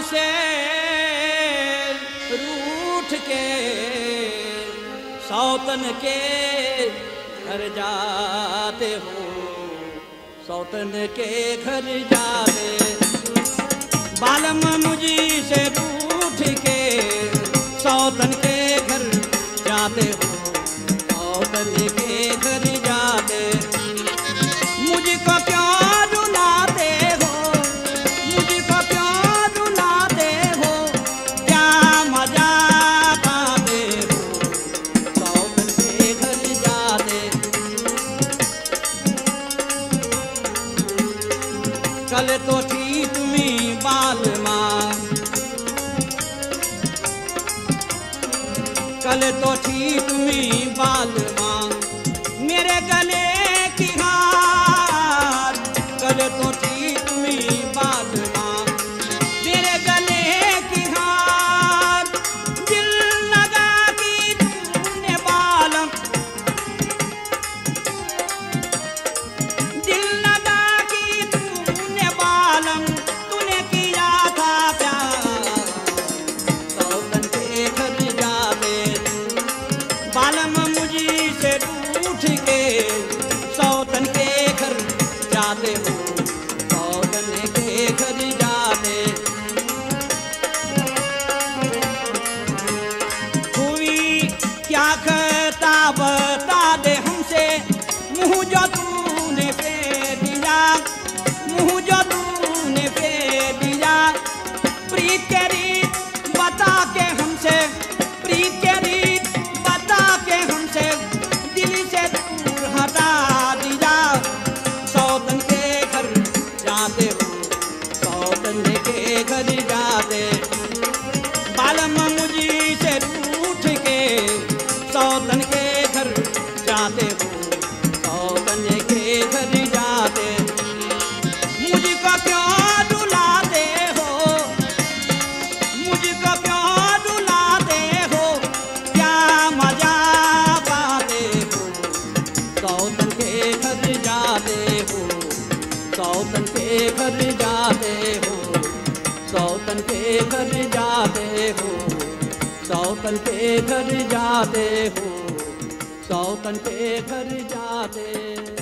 से रूठ के सौतन के घर जाते हो, सौतन के घर जाते। बालम मुझी से रूठ के सौतन के घर जाते हो, सौतन के घर जाते। मुझको क्यों रुलाते हो, मुझको क्यों रुलाते हो, क्या मजा पाते हो, सौतन के घर जाते। कल तो थी तुम्ही बाल माँ, कल तो थी तुम्ही बाल माँ, मेरे गले की हार। कल तो थी तुम्ही बाल माँ, मेरे गले की हार। दिल लगा कि तूने बालम, दिल लगा कि तूने बालम, तूने किया था प्यार, सौतन के घर जाते। बालम मुझी से रूठ के सौतन के घर जाते हो, सौतन के घर जाते। हुई क्या कहता बता दे हमसे, मुँह जो तूने फेर दिया, मुँह जो तूने फेर दिया। प्रीत के रीत बता के हमसे, प्रीत के रीत बता के हमसे, दिल से दूर हटा दिया, सौतन के घर जाते हो, सौतन के घर जाते। बालम मुझी से रूठ के सौतन के घर जाते हो, सौतन के घर जाते। मुझको क्यों रुलाते हो, मुझको क्यों रुलाते हो, क्या मजा पाते हो, सौतन के घर जाते हो, सौतन के घर जाते हो, सौतन के घर जाते हो, सौतन के घर जाते हो, सौतन के घर जाते।